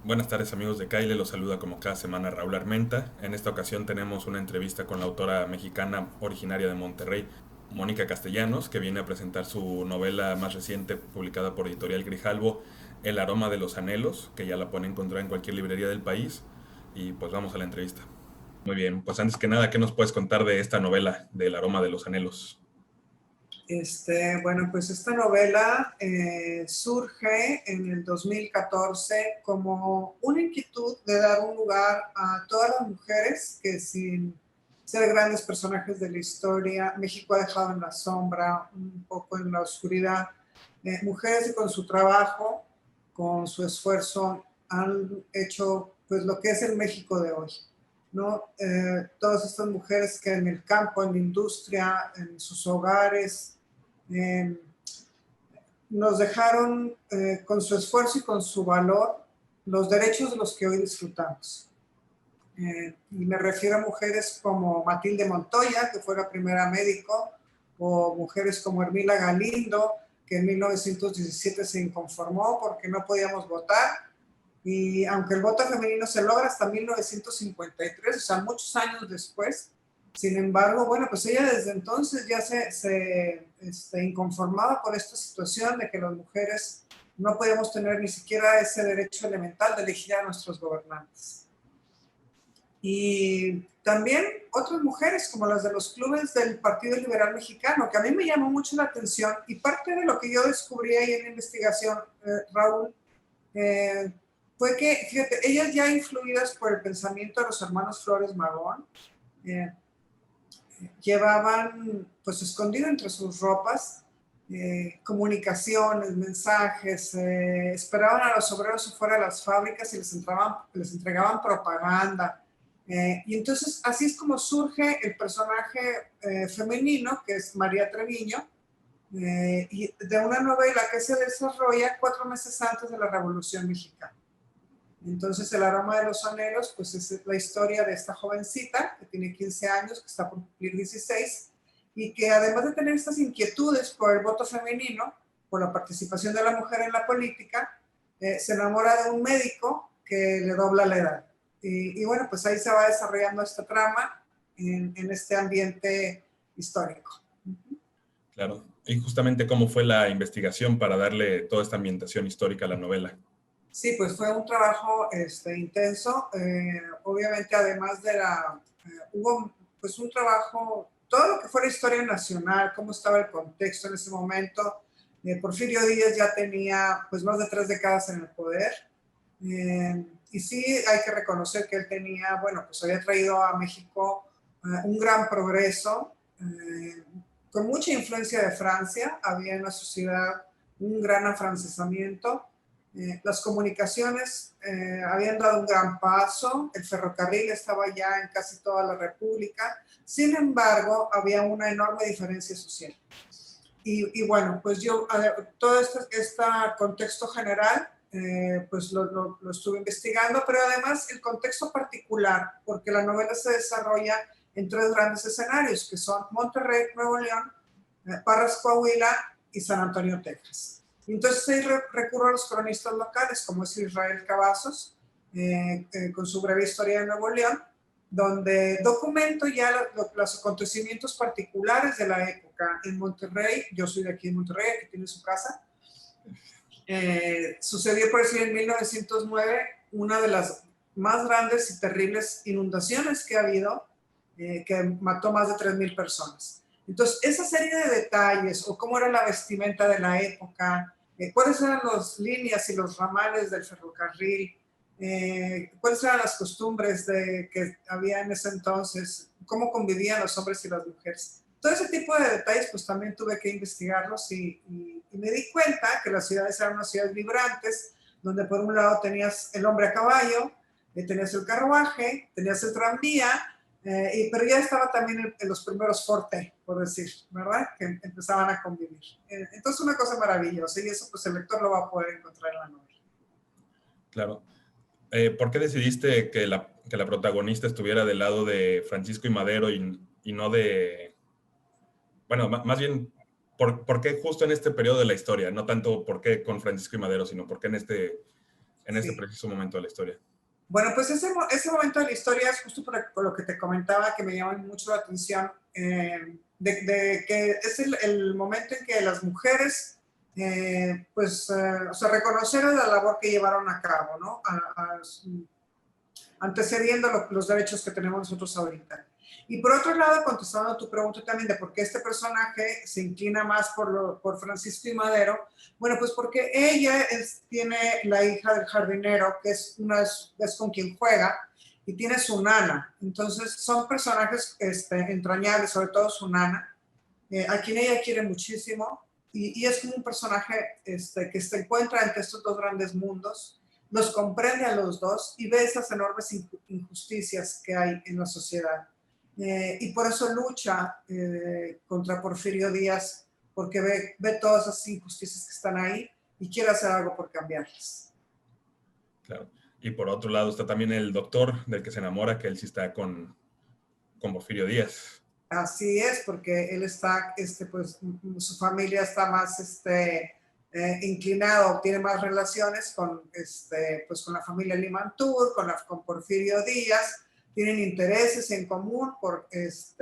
Buenas tardes amigos de Kyle, los saluda como cada semana Raúl Armenta. En esta ocasión tenemos una entrevista con la autora mexicana originaria de Monterrey, Mónica Castellanos, que viene a presentar su novela más reciente publicada por Editorial Grijalbo, El aroma de los anhelos, que ya la pueden encontrar en cualquier librería del país. Y pues vamos a la entrevista. Muy bien, pues antes que nada, ¿qué nos puedes contar de esta novela, del aroma de los anhelos? Bueno, pues esta novela surge en el 2014 como una inquietud de dar un lugar a todas las mujeres que sin ser grandes personajes de la historia, México ha dejado en la sombra, un poco en la oscuridad. Mujeres que con su trabajo, con su esfuerzo, han hecho pues lo que es el México de hoy. ¿No? Todas estas mujeres que en el campo, en la industria, en sus hogares, eh, nos dejaron con su esfuerzo y con su valor los derechos de los que hoy disfrutamos. Y me refiero a mujeres como Matilde Montoya, que fue la primera médico, o mujeres como Hermila Galindo, que en 1917 se inconformó porque no podíamos votar. Y aunque el voto femenino se logra hasta 1953, o sea, muchos años después, sin embargo, bueno, pues ella desde entonces ya se inconformaba por esta situación de que las mujeres no podíamos tener ni siquiera ese derecho elemental de elegir a nuestros gobernantes. Y también otras mujeres como las de los clubes del Partido Liberal Mexicano, que a mí me llamó mucho la atención y parte de lo que yo descubrí ahí en la investigación, Raúl, eh, fue que, fíjate, ellas ya influidas por el pensamiento de los hermanos Flores Magón, eh, llevaban pues escondido entre sus ropas comunicaciones, mensajes, esperaban a los obreros afuera de las fábricas y les entregaban propaganda. Y entonces así es como surge el personaje femenino, que es María Treviño, y de una novela que se desarrolla 4 meses antes de la Revolución Mexicana. Entonces, El aroma de los anhelos, pues es la historia de esta jovencita que tiene 15 años, que está por cumplir 16, y que además de tener estas inquietudes por el voto femenino, por la participación de la mujer en la política, se enamora de un médico que le dobla la edad. Y bueno, pues ahí se va desarrollando esta trama en este ambiente histórico. Claro. Y justamente cómo fue la investigación para darle toda esta ambientación histórica a la novela. Sí, pues fue un trabajo intenso. Obviamente, además de hubo pues un trabajo, todo lo que fue la historia nacional, cómo estaba el contexto en ese momento. Porfirio Díaz ya tenía pues más de 3 décadas en el poder. Y sí, hay que reconocer que él tenía, bueno, pues había traído a México un gran progreso, con mucha influencia de Francia. Había en la sociedad un gran afrancesamiento. Las comunicaciones habían dado un gran paso, el ferrocarril estaba ya en casi toda la República, sin embargo, había una enorme diferencia social. Y bueno, pues yo, todo este contexto general, pues lo estuve investigando, pero además el contexto particular, porque la novela se desarrolla en 3 grandes escenarios, que son Monterrey, Nuevo León, Parras, Coahuila y San Antonio, Texas. Y entonces ahí recurro a los cronistas locales, como es Israel Cavazos, con su breve historia de Nuevo León, donde documento ya los acontecimientos particulares de la época en Monterrey. Yo soy de aquí en Monterrey, que tiene su casa. Sucedió por decir en 1909 una de las más grandes y terribles inundaciones que ha habido, que mató más de 3,000 personas. Entonces, esa serie de detalles, o cómo era la vestimenta de la época, cuáles eran las líneas y los ramales del ferrocarril, cuáles eran las costumbres que había en ese entonces, cómo convivían los hombres y las mujeres. Todo ese tipo de detalles, pues también tuve que investigarlos y me di cuenta que las ciudades eran unas ciudades vibrantes, donde por un lado tenías el hombre a caballo, tenías el carruaje, tenías el tranvía, pero ya estaba también en los primeros forte, por decir, ¿verdad? Que empezaban a convivir. Entonces, una cosa maravillosa, y eso pues el lector lo va a poder encontrar en la novela. Claro. ¿Por qué decidiste que la protagonista estuviera del lado de Francisco y Madero y no de... Bueno, más bien, ¿por qué justo en este periodo de la historia? No tanto por qué con Francisco y Madero, sino por qué en este en este Sí. preciso momento de la historia? Bueno, pues ese momento de la historia es justo por lo que te comentaba, que me llama mucho la atención, de que es el momento en que las mujeres, o sea, reconocer la labor que llevaron a cabo, ¿no? Antecediendo los derechos que tenemos nosotros ahorita. Y por otro lado, contestando a tu pregunta también de por qué este personaje se inclina más por Francisco y Madero, bueno, pues porque ella tiene la hija del jardinero, que es con quien juega, y tiene su nana. Entonces son personajes entrañables, sobre todo su nana, a quien ella quiere muchísimo, y es como un personaje que se encuentra entre estos dos grandes mundos, los comprende a los dos y ve esas enormes injusticias que hay en la sociedad. Y por eso lucha contra Porfirio Díaz, porque ve todas esas injusticias que están ahí y quiere hacer algo por cambiarlas. Claro. Y por otro lado está también el doctor del que se enamora, que él sí está con Porfirio Díaz. Así es, porque él está, pues su familia está más inclinado, tiene más relaciones con, pues, con la familia Limantur, con Porfirio Díaz, tienen intereses en común pues,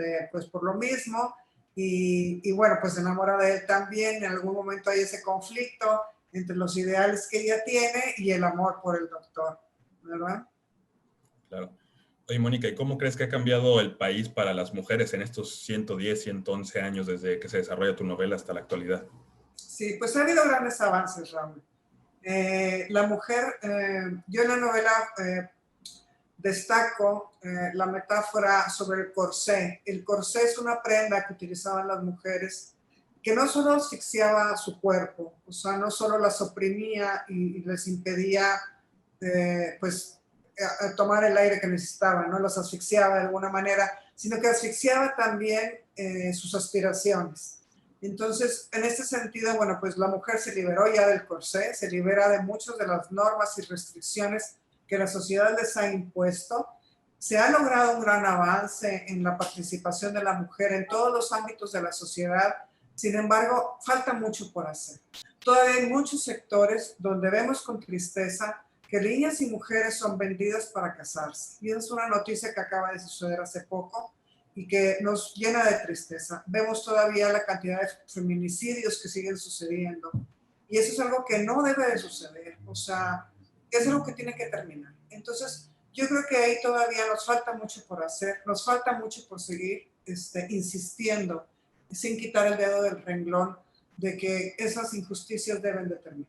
por lo mismo, y bueno, pues se enamora de él también. En algún momento hay ese conflicto entre los ideales que ella tiene y el amor por el doctor, ¿verdad? Claro. Oye, Mónica, ¿y cómo crees que ha cambiado el país para las mujeres en estos 110, 111 años desde que se desarrolla tu novela hasta la actualidad? Sí, pues ha habido grandes avances, Raúl. La mujer, yo en la novela destaco la metáfora sobre el corsé. El corsé es una prenda que utilizaban las mujeres que no solo asfixiaba su cuerpo, o sea, no solo las oprimía y les impedía, pues, tomar el aire que necesitaban, no las asfixiaba de alguna manera, sino que asfixiaba también sus aspiraciones. Entonces, en este sentido, bueno, pues la mujer se liberó ya del corsé, se libera de muchas de las normas y restricciones que la sociedad les ha impuesto. Se ha logrado un gran avance en la participación de la mujer en todos los ámbitos de la sociedad. Sin embargo, falta mucho por hacer. Todavía hay muchos sectores donde vemos con tristeza que niñas y mujeres son vendidas para casarse. Y esa es una noticia que acaba de suceder hace poco y que nos llena de tristeza. Vemos todavía la cantidad de feminicidios que siguen sucediendo. Y eso es algo que no debe de suceder. O sea, es algo que tiene que terminar. Entonces, yo creo que ahí todavía nos falta mucho por hacer, nos falta mucho por seguir insistiendo, sin quitar el dedo del renglón, de que esas injusticias deben de terminar.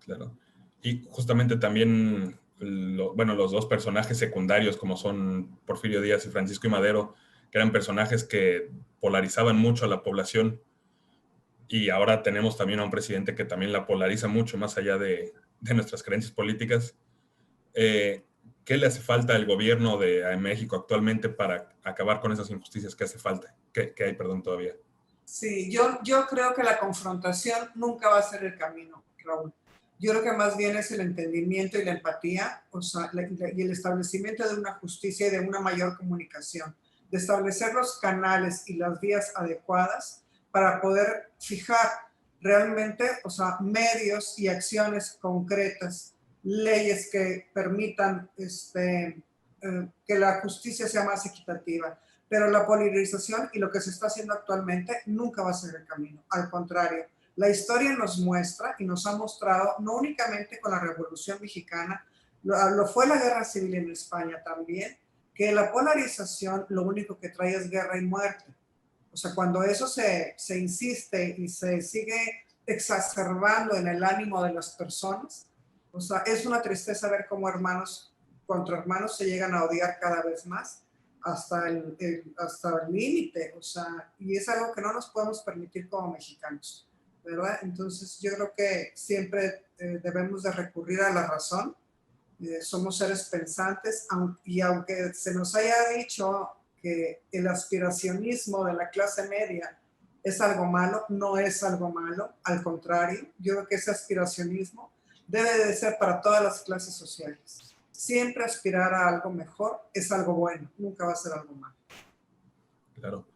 Claro. Y justamente también, bueno, los dos personajes secundarios como son Porfirio Díaz y Francisco y Madero, que eran personajes que polarizaban mucho a la población, y ahora tenemos también a un presidente que también la polariza mucho más allá de nuestras creencias políticas. ¿Qué le hace falta al gobierno de México actualmente para acabar con esas injusticias que hace falta? Que hay, perdón, todavía. Sí, yo creo que la confrontación nunca va a ser el camino, Raúl. Yo creo que más bien es el entendimiento y la empatía, o sea, y el establecimiento de una justicia y de una mayor comunicación, de establecer los canales y las vías adecuadas para poder fijar realmente, o sea, medios y acciones concretas, leyes que permitan que la justicia sea más equitativa. Pero la polarización y lo que se está haciendo actualmente nunca va a ser el camino. Al contrario, la historia nos muestra y nos ha mostrado, no únicamente con la Revolución Mexicana, lo fue la Guerra Civil en España también, que la polarización lo único que trae es guerra y muerte. O sea, cuando eso se insiste y se sigue exacerbando en el ánimo de las personas, o sea, es una tristeza ver cómo hermanos contra hermanos se llegan a odiar cada vez más hasta hasta el límite, o sea, y es algo que no nos podemos permitir como mexicanos, ¿verdad? Entonces yo creo que siempre debemos de recurrir a la razón. Somos seres pensantes, y aunque se nos haya dicho que el aspiracionismo de la clase media es algo malo, no es algo malo, al contrario, yo creo que ese aspiracionismo debe de ser para todas las clases sociales. Siempre aspirar a algo mejor es algo bueno, nunca va a ser algo malo. Claro.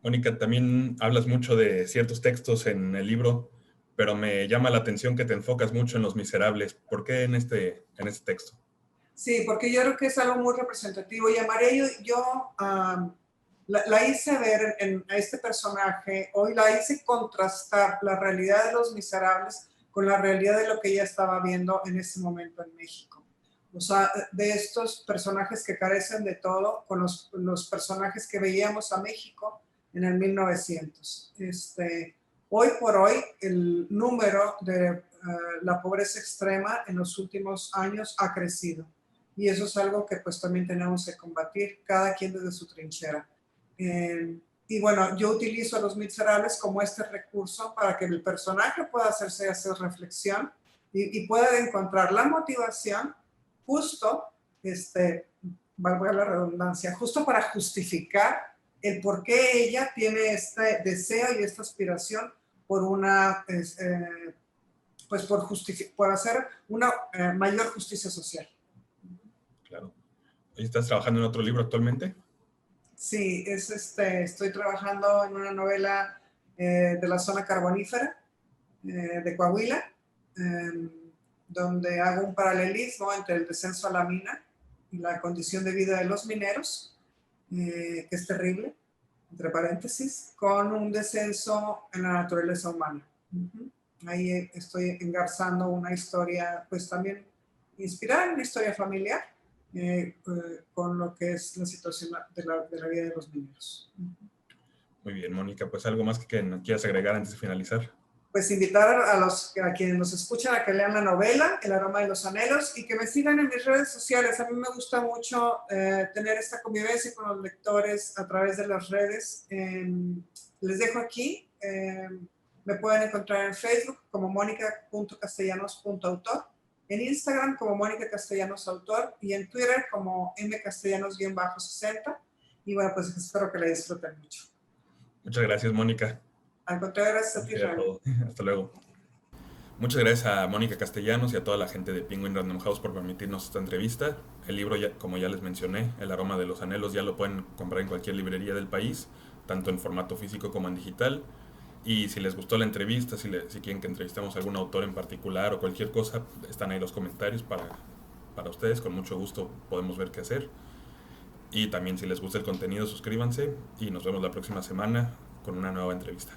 Mónica, también hablas mucho de ciertos textos en el libro pero me llama la atención que te enfocas mucho en Los Miserables. ¿Por qué en este texto? Sí, porque yo creo que es algo muy representativo y a María la hice ver a este personaje, hoy la hice contrastar la realidad de Los Miserables con la realidad de lo que ella estaba viendo en ese momento en México. O sea, de estos personajes que carecen de todo con los personajes que veíamos a México en el 1900. Hoy por hoy, el número de la pobreza extrema en los últimos años ha crecido. Y eso es algo que pues también tenemos que combatir, cada quien desde su trinchera. Y bueno, yo utilizo a Los Miserables como este recurso para que el personaje pueda hacer reflexión y pueda encontrar la motivación justo, valga la redundancia, justo para justificar el por qué ella tiene este deseo y esta aspiración por pues por hacer una mayor justicia social. Claro. ¿Estás trabajando en otro libro actualmente? Sí, estoy trabajando en una novela de la zona carbonífera de Coahuila, donde hago un paralelismo entre el descenso a la mina y la condición de vida de los mineros, que es terrible, entre paréntesis, con un descenso en la naturaleza humana. Ahí estoy engarzando una historia, pues también inspirada en una historia familiar, con lo que es la situación de la vida de los mineros. Muy bien, Mónica, pues algo más que quieras agregar antes de finalizar. Pues invitar a quienes nos escuchan a que lean la novela, El aroma de los anhelos, y que me sigan en mis redes sociales. A mí me gusta mucho tener esta convivencia con los lectores a través de las redes. Les dejo aquí, me pueden encontrar en Facebook como monica.castellanos.autor, en Instagram como Mónica Castellanos Autor y en Twitter como mcastellanos-60. Y bueno, pues espero que la disfruten mucho. Muchas gracias, Mónica. Al contrario, gracias a ti, Raúl. Hasta luego. Muchas gracias a Mónica Castellanos y a toda la gente de Penguin Random House por permitirnos esta entrevista. El libro, como ya les mencioné, El aroma de los anhelos, ya lo pueden comprar en cualquier librería del país, tanto en formato físico como en digital. Y si les gustó la entrevista, si quieren que entrevistemos a algún autor en particular o cualquier cosa, están ahí los comentarios para ustedes. Con mucho gusto podemos ver qué hacer. Y también si les gusta el contenido, suscríbanse y nos vemos la próxima semana con una nueva entrevista.